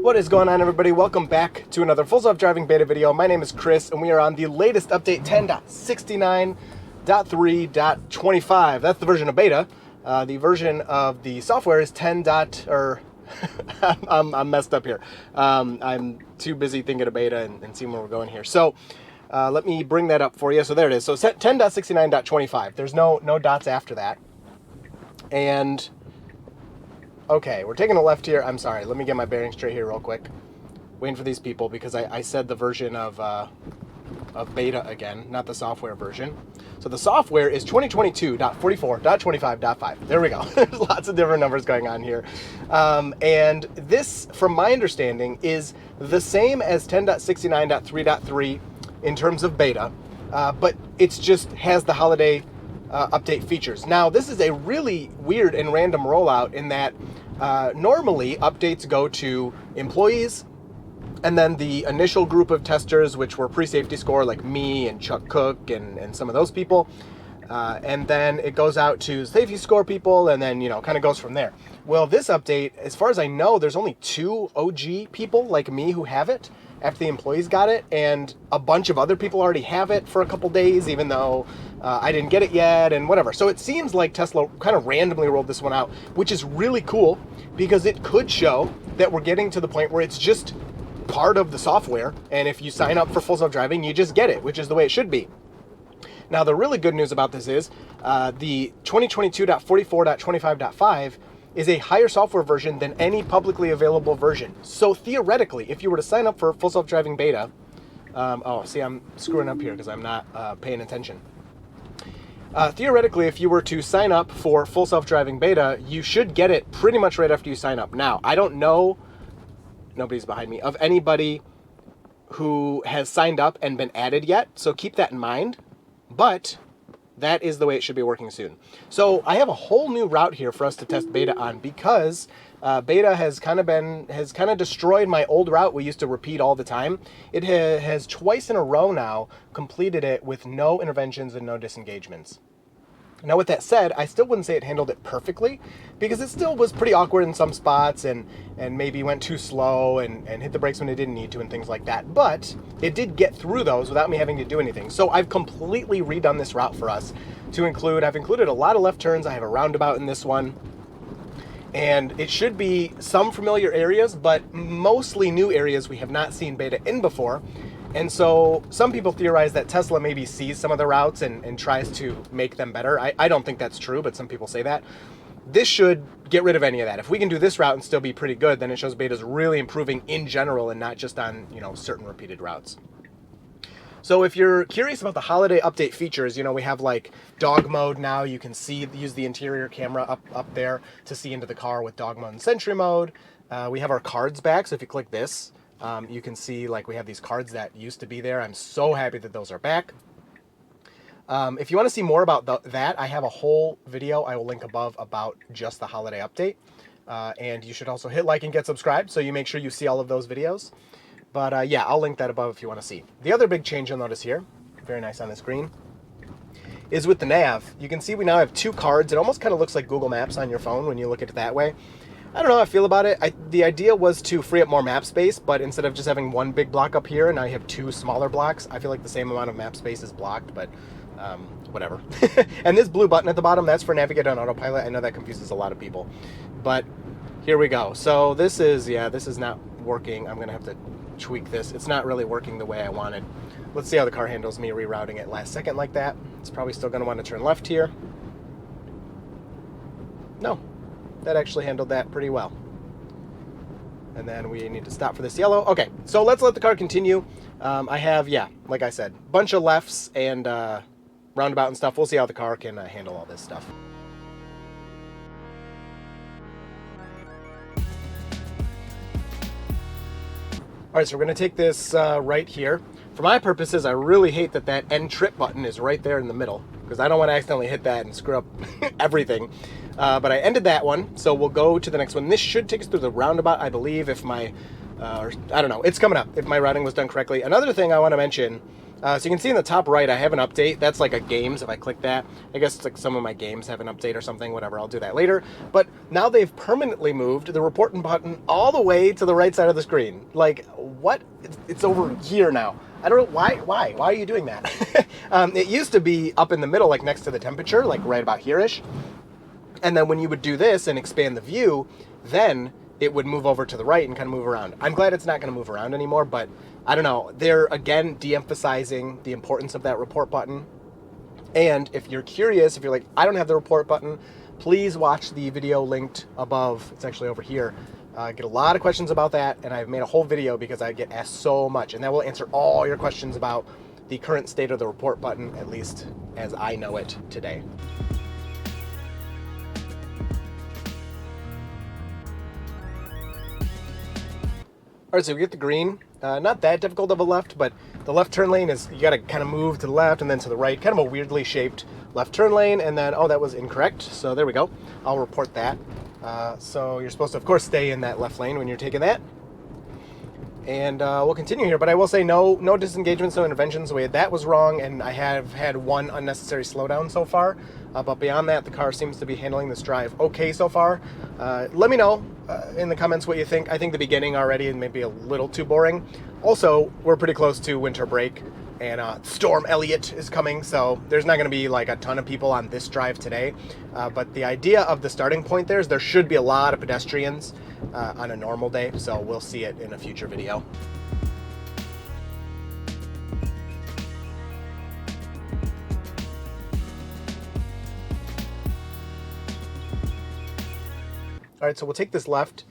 What is going on, everybody? Welcome back to another Full Self-Driving beta video. My name is Chris, and we are on the latest update 10.69.3.25. That's the version of beta. The version of the software is 10. I'm messed up here. I'm too busy thinking of beta and seeing where we're going here. So let me bring that up for you. So there it is. So 10.69.25. There's no dots after that. And okay, we're taking a left here. I'm sorry. Let me get my bearings straight here real quick. Waiting for these people because I said the version of beta again, not the software version. So the software is 2022.44.25.5. There we go. There's lots of different numbers going on here. And this, from my understanding, is the same as 10.69.3.3 in terms of beta, but it's just has the holiday update features. Now, this is a really weird and random rollout in that normally updates go to employees and then the initial group of testers, which were pre-safety score, like me and Chuck Cook and some of those people. And then it goes out to safety score people and then, kind of goes from there. Well, this update, as far as I know, there's only 2 OG people like me who have it after the employees got it, and a bunch of other people already have it for a couple days, even though I didn't get it yet and whatever. So it seems like Tesla kind of randomly rolled this one out, which is really cool because it could show that we're getting to the point where it's just part of the software, and if you sign up for Full Self-Driving, you just get it, which is the way it should be. Now, the really good news about this is the 2022.44.25.5 is a higher software version than any publicly available version. So theoretically, if you were to sign up for Full Self-Driving beta, see, I'm screwing up here because I'm not paying attention. Theoretically, if you were to sign up for Full Self-Driving beta, you should get it pretty much right after you sign up. Now, I don't know, nobody's behind me, of anybody who has signed up and been added yet, so keep that in mind, but that is the way it should be working soon. So I have a whole new route here for us to test beta on because beta has kind of destroyed my old route we used to repeat all the time. It has twice in a row now completed it with no interventions and no disengagements. Now, with that said, I still wouldn't say it handled it perfectly because it still was pretty awkward in some spots and maybe went too slow and hit the brakes when it didn't need to and things like that. But it did get through those without me having to do anything. So I've completely redone this route for us I've included a lot of left turns. I have a roundabout in this one. And it should be some familiar areas, but mostly new areas we have not seen beta in before. And so some people theorize that Tesla maybe sees some of the routes and tries to make them better. I don't think that's true, but some people say that. This should get rid of any of that. If we can do this route and still be pretty good, then it shows beta's really improving in general and not just on, certain repeated routes. So if you're curious about the holiday update features, we have like dog mode now. You can use the interior camera up there to see into the car with dog mode and sentry mode. We have our cards back. So if you click this, you can see like we have these cards that used to be there. I'm so happy that those are back. If you want to see more about that, I have a whole video I will link above about just the holiday update. And you should also hit like and get subscribed so you make sure you see all of those videos. But yeah, I'll link that above if you want to see. The other big change you'll notice here, very nice on the screen, is with the nav. You can see we now have 2 cards. It almost kind of looks like Google Maps on your phone when you look at it that way. I don't know how I feel about it. The idea was to free up more map space, but instead of just having one big block up here, now you have 2 smaller blocks. I feel like the same amount of map space is blocked, but whatever. And this blue button at the bottom, that's for navigate on autopilot. I know that confuses a lot of people, but here we go. So this is not working. I'm gonna have to tweak this. It's not really working the way I wanted. Let's see how the car handles me rerouting it last second like that. It's probably still gonna want to turn left here. No. That actually handled that pretty well. And then we need to stop for this yellow. Okay, so let's let the car continue. I have, like I said, bunch of lefts and roundabout and stuff. We'll see how the car can handle all this stuff. All right, so we're gonna take this right here. For my purposes, I really hate that end trip button is right there in the middle because I don't want to accidentally hit that and screw up everything. But I ended that one, so we'll go to the next one. This should take us through the roundabout, I believe, if my, I don't know, it's coming up, if my routing was done correctly. Another thing I want to mention So you can see in the top right, I have an update. That's like a games. If I click that, I guess it's like some of my games have an update or something, whatever. I'll do that later. But now they've permanently moved the report button all the way to the right side of the screen. Like, what? It's over here now. I don't know why. Why are you doing that? It used to be up in the middle, like next to the temperature, like right about here-ish. And then when you would do this and expand the view, then it would move over to the right and kind of move around. I'm glad it's not going to move around anymore, but I don't know. They're, again, de-emphasizing the importance of that report button. And if you're curious, if you're like, I don't have the report button, please watch the video linked above. It's actually over here. I get a lot of questions about that, and I've made a whole video because I get asked so much. And that will answer all your questions about the current state of the report button, at least as I know it today. All right, so we get the green. Not that difficult of a left, but the left turn lane is, you got to kind of move to the left and then to the right. Kind of a weirdly shaped left turn lane, and then, oh, that was incorrect. So there we go. I'll report that. So you're supposed to, of course, stay in that left lane when you're taking that. And we'll continue here, but I will say no disengagements, no interventions. That was wrong, and I have had one unnecessary slowdown so far. But beyond that, the car seems to be handling this drive okay so far. Let me know in the comments what you think. I think the beginning already is maybe a little too boring. Also, we're pretty close to winter break, and Storm Elliott is coming, so there's not going to be like a ton of people on this drive today. But the idea of the starting point there is there should be a lot of pedestrians on a normal day, so we'll see it in a future video. All right, so we'll take this left.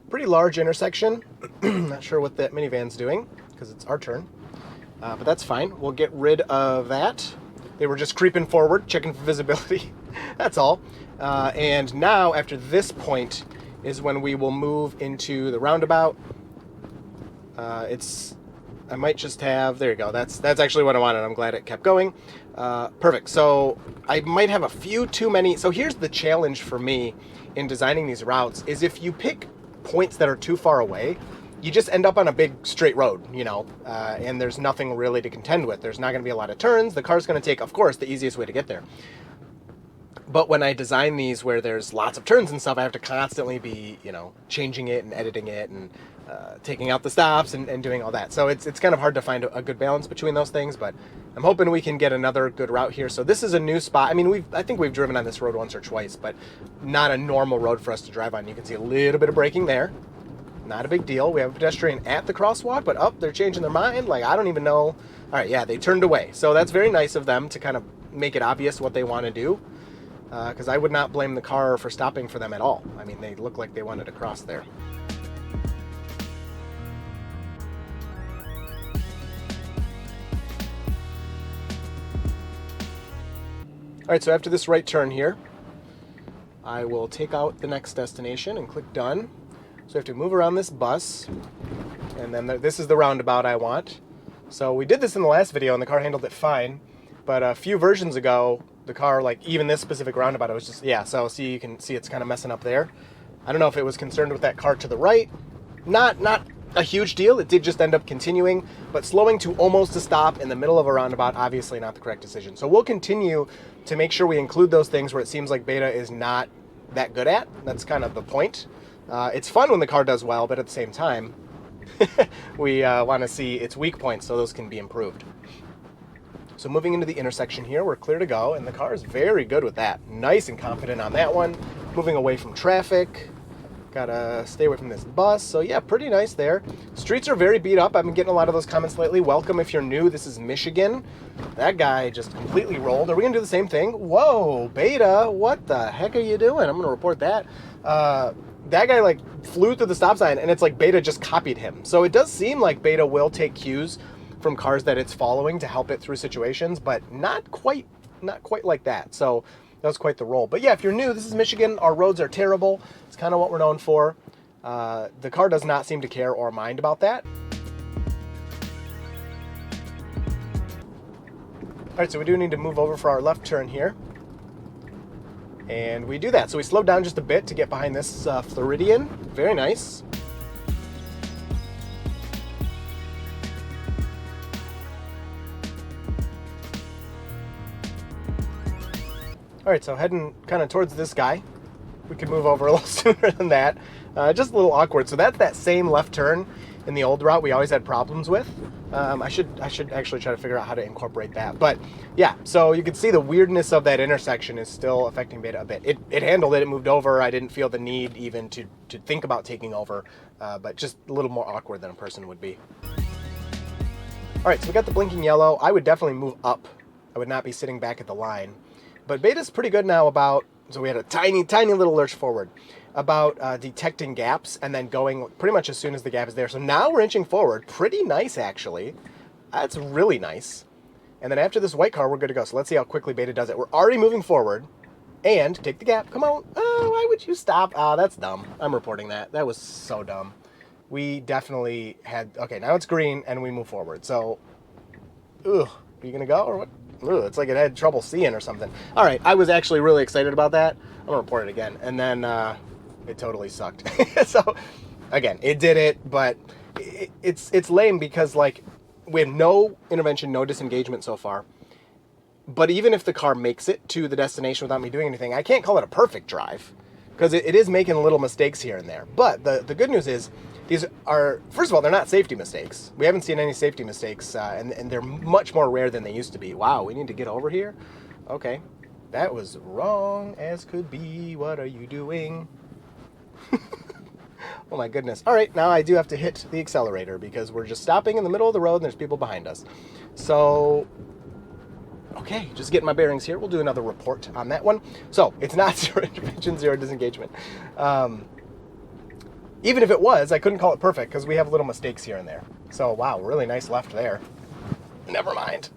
Pretty large intersection. Not sure what that minivan's doing because it's our turn, but that's fine. We'll get rid of that. They were just creeping forward, checking for visibility. That's all. And now, after this point, is when we will move into the roundabout. I might just have, there you go. That's actually what I wanted. I'm glad it kept going. Perfect. So I might have a few too many. So here's the challenge for me in designing these routes is if you pick points that are too far away, you just end up on a big straight road, and there's nothing really to contend with. There's not going to be a lot of turns. The car's going to take, of course, the easiest way to get there. But when I design these where there's lots of turns and stuff, I have to constantly be, changing it and editing it and taking out the stops and doing all that. So it's kind of hard to find a good balance between those things, but I'm hoping we can get another good route here. So this is a new spot. I mean, I think we've driven on this road once or twice, but not a normal road for us to drive on. You can see a little bit of braking there. Not a big deal. We have a pedestrian at the crosswalk, but they're changing their mind. Like, I don't even know. All right, yeah, they turned away. So that's very nice of them to kind of make it obvious what they want to do. Because I would not blame the car for stopping for them at all. I mean, they look like they wanted to cross there. All right, so after this right turn here, I will take out the next destination and click done. So I have to move around this bus, and then this is the roundabout I want. So we did this in the last video, and the car handled it fine. But a few versions ago, the car, like even this specific roundabout, it was just, yeah, so see, you can see it's kind of messing up there. I don't know if it was concerned with that car to the right. Not a huge deal. It did just end up continuing, but slowing to almost a stop in the middle of a roundabout, obviously not the correct decision. So we'll continue to make sure we include those things where it seems like Beta is not that good at. That's kind of the point. It's fun when the car does well, but at the same time, we want to see its weak points so those can be improved. So moving into the intersection here, we're clear to go, and the car is very good with that. Nice and confident on that one. Moving away from traffic. Gotta stay away from this bus. So yeah, pretty nice there. Streets are very beat up. I've been getting a lot of those comments lately. Welcome if you're new. This is Michigan. That guy just completely rolled. Are we gonna do the same thing? Whoa, Beta, what the heck are you doing? I'm gonna report that. That guy like flew through the stop sign, and it's like Beta just copied him. So it does seem like Beta will take cues from cars that it's following to help it through situations, but not quite like that. So that was quite the roll. But yeah, if you're new, this is Michigan. Our roads are terrible. It's kind of what we're known for. The car does not seem to care or mind about that. All right, so we do need to move over for our left turn here. And we do that. So we slow down just a bit to get behind this Floridian. Very nice. All right, so heading kind of towards this guy. We could move over a little sooner than that. Just a little awkward. So that's that same left turn in the old route we always had problems with. I should actually try to figure out how to incorporate that. But yeah, so you can see the weirdness of that intersection is still affecting Beta a bit. It handled it. It moved over. I didn't feel the need even to think about taking over, but just a little more awkward than a person would be. All right, so we got the blinking yellow. I would definitely move up. I would not be sitting back at the line. But Beta's pretty good now about, so we had a tiny, tiny little lurch forward, about detecting gaps and then going pretty much as soon as the gap is there. So now we're inching forward. Pretty nice, actually. That's really nice. And then after this white car, we're good to go. So let's see how quickly Beta does it. We're already moving forward. And take the gap. Come on. Oh, why would you stop? Ah, that's dumb. I'm reporting that. That was so dumb. We definitely had... Okay, now it's green and we move forward. So, ugh. Are you going to go or what? Ugh, it's like it had trouble seeing or something. All right, I was actually really excited about that. I'm going to report it again. And then it totally sucked. So, again, it did it, but it's lame because, like, we have no intervention, no disengagement so far. But even if the car makes it to the destination without me doing anything, I can't call it a perfect drive because it is making little mistakes here and there. But the good news is these are, first of all, they're not safety mistakes. We haven't seen any safety mistakes, and they're much more rare than they used to be. Wow, we need to get over here? Okay, that was wrong as could be. What are you doing? Oh my goodness. All right, now I do have to hit the accelerator because we're just stopping in the middle of the road and there's people behind us. So... Okay, just getting my bearings here. We'll do another report on that one. So, it's not zero intervention, zero disengagement. Even if it was, I couldn't call it perfect because we have little mistakes here and there. So, wow, really nice left there. Never mind.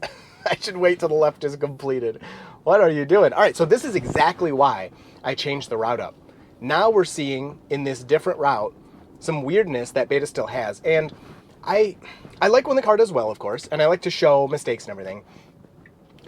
I should wait till the left is completed. What are you doing? All right, so this is exactly why I changed the route up. Now we're seeing in this different route some weirdness that Beta still has. And I like when the car does well, of course, and I like to show mistakes and everything.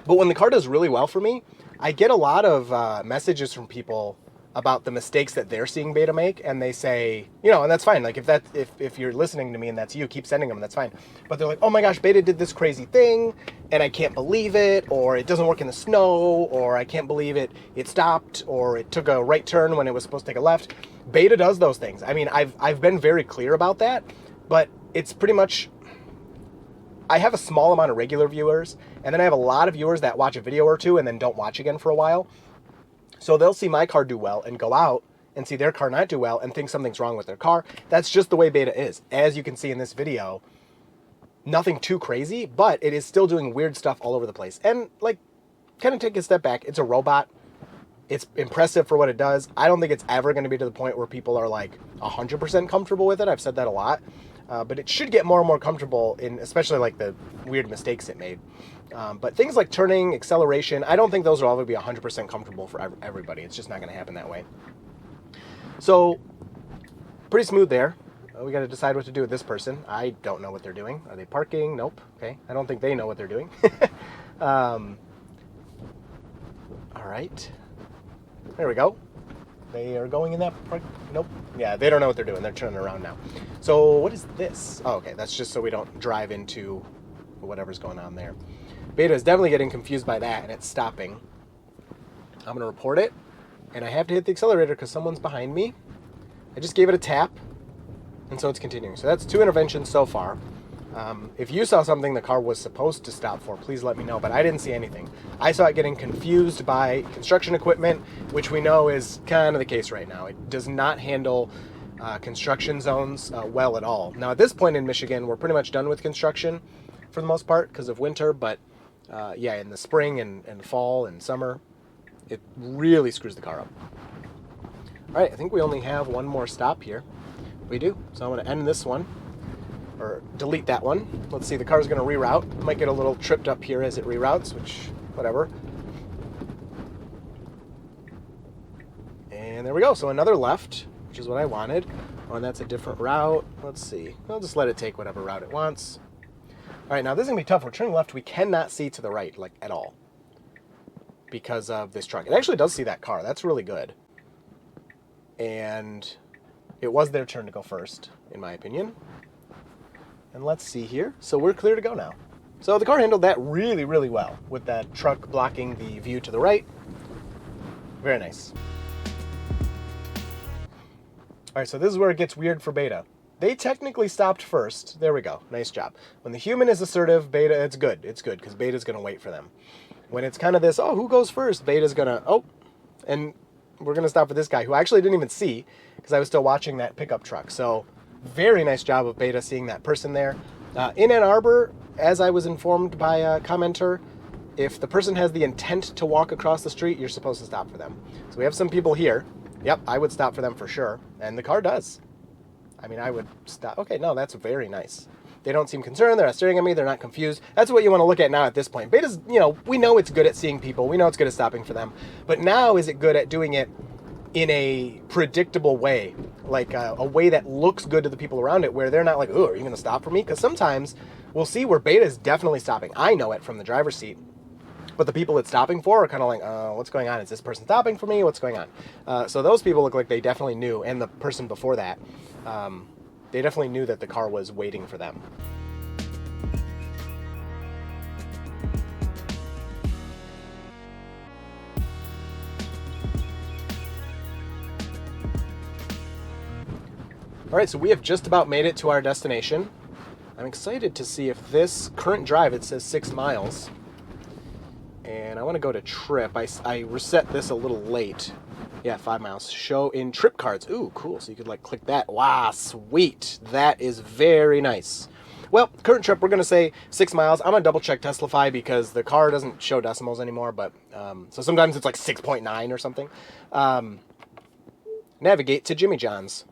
But when the car does really well for me, I get a lot of messages from people about the mistakes that they're seeing Beta make, and they say, you know, and that's fine. Like if you're listening to me and that's you, keep sending them, that's fine. But they're like, oh my gosh, Beta did this crazy thing, and I can't believe it, or it doesn't work in the snow, or I can't believe it stopped, or it took a right turn when it was supposed to take a left. Beta does those things. I mean, I've been very clear about that, but it's pretty much... I have a small amount of regular viewers, and then I have a lot of viewers that watch a video or two and then don't watch again for a while. So they'll see my car do well and go out and see their car not do well and think something's wrong with their car. That's just the way Beta is. As you can see in this video, nothing too crazy, but it is still doing weird stuff all over the place. And, like, kind of take a step back. It's a robot. It's impressive for what it does. I don't think it's ever going to be to the point where people are, like, 100% comfortable with it. I've said that a lot. But it should get more and more comfortable in, especially like the weird mistakes it made. But things like turning, acceleration, I don't think those will ever be 100% comfortable for everybody. It's just not going to happen that way. So, pretty smooth there. We got to decide what to do with this person. I don't know what they're doing. Are they parking? Nope. Okay. I don't think they know what they're doing. All right. There we go. They are going in that park. Nope. Yeah, they don't know what they're doing. They're turning around now. So what is this? Oh, okay. That's just so we don't drive into whatever's going on there. Beta is definitely getting confused by that, and it's stopping. I'm going to report it, and I have to hit the accelerator because someone's behind me. I just gave it a tap, and so it's continuing. So that's 2 interventions so far. If you saw something the car was supposed to stop for, please let me know, but I didn't see anything. I saw it getting confused by construction equipment, which we know is kind of the case right now. It does not handle construction zones well at all. Now, at this point in Michigan, we're pretty much done with construction for the most part because of winter, but yeah, in the spring and fall and summer, it really screws the car up. All right, I think we only have one more stop here. We do, so I'm going to end this one. Or delete that one. Let's see, the car's going to reroute. Might get a little tripped up here as it reroutes, which, whatever. And there we go. So another left, which is what I wanted. Oh, and that's a different route. Let's see. I'll just let it take whatever route it wants. All right, now this is going to be tough. We're turning left. We cannot see to the right, like, at all. Because of this truck. It actually does see that car. That's really good. And it was their turn to go first, in my opinion. And let's see here. So we're clear to go now. So the car handled that really, really well with that truck blocking the view to the right. Very nice. All right, so this is where it gets weird for beta. They technically stopped first. There we go. Nice job. When the human is assertive, beta, it's good. It's good because beta's going to wait for them. When it's kind of this, oh, who goes first? Beta's going to, oh, and we're going to stop for this guy who I actually didn't even see because I was still watching that pickup truck. So very nice job of beta seeing that person there. In Ann Arbor, as I was informed by a commenter, if the person has the intent to walk across the street, you're supposed to stop for them. So we have some people here. Yep, I would stop for them for sure. And the car does. I mean, I would stop. Okay, no, that's very nice. They don't seem concerned. They're not staring at me. They're not confused. That's what you want to look at now at this point. Beta's, we know it's good at seeing people. We know it's good at stopping for them. But now is it good at doing it in a predictable way? Like a way that looks good to the people around it where they're not like, oh, are you going to stop for me? Because sometimes we'll see where beta is definitely stopping. I know it from the driver's seat. But the people it's stopping for are kind of like, what's going on? Is this person stopping for me? What's going on? So those people look like they definitely knew, and the person before that, they definitely knew that the car was waiting for them. All right, so we have just about made it to our destination. I'm excited to see if this current drive, it says 6 miles. And I want to go to trip. I reset this a little late. Yeah, 5 miles. Show in trip cards. Ooh, cool. So you could click that. Wow, sweet. That is very nice. Well, current trip, we're going to say 6 miles. I'm going to double check Teslafy because the car doesn't show decimals anymore. But so sometimes it's like 6.9 or something. Navigate to Jimmy John's.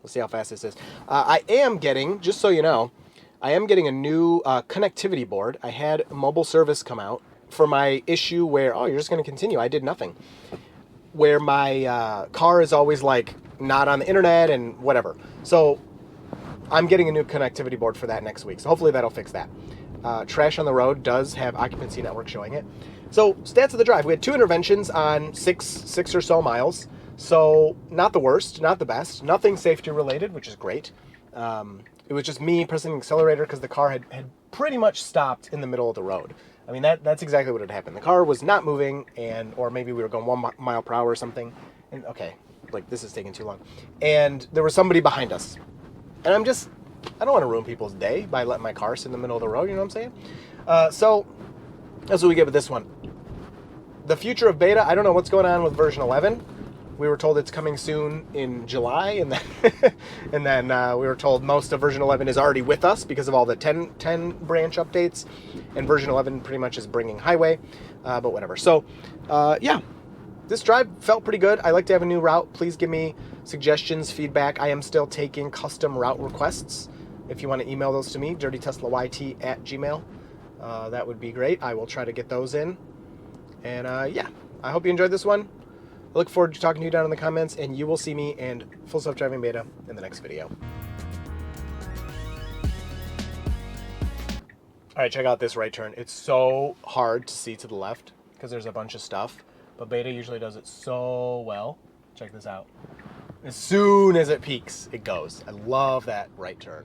Let's see how fast this is. I am getting, just so you know, I am getting a new connectivity board. I had mobile service come out for my issue where, oh, you're just going to continue. I did nothing. Where my car is always not on the internet and whatever. So I'm getting a new connectivity board for that next week. So hopefully that'll fix that. Trash on the Road does have occupancy network showing it. So stats of the drive. We had 2 interventions on six or so miles. So not the worst, not the best. Nothing safety related, which is great. It was just me pressing the accelerator because the car had pretty much stopped in the middle of the road. I mean, that's exactly what had happened. The car was not moving, or maybe we were going 1 mile per hour or something. And okay, this is taking too long. And there was somebody behind us. And I don't want to ruin people's day by letting my car sit in the middle of the road, you know what I'm saying? So that's what we get with this one. The future of beta, I don't know what's going on with version 11. We were told it's coming soon in July, and then we were told most of version 11 is already with us because of all the 10 branch updates, and version 11 pretty much is bringing highway, but whatever. So, yeah, this drive felt pretty good. I like to have a new route. Please give me suggestions, feedback. I am still taking custom route requests. If you want to email those to me, dirtyteslayt@gmail. That would be great. I will try to get those in. And yeah, I hope you enjoyed this one. I look forward to talking to you down in the comments, and you will see me and Full Self-Driving Beta in the next video. All right, check out this right turn. It's so hard to see to the left because there's a bunch of stuff, but Beta usually does it so well. Check this out. As soon as it peaks, it goes. I love that right turn.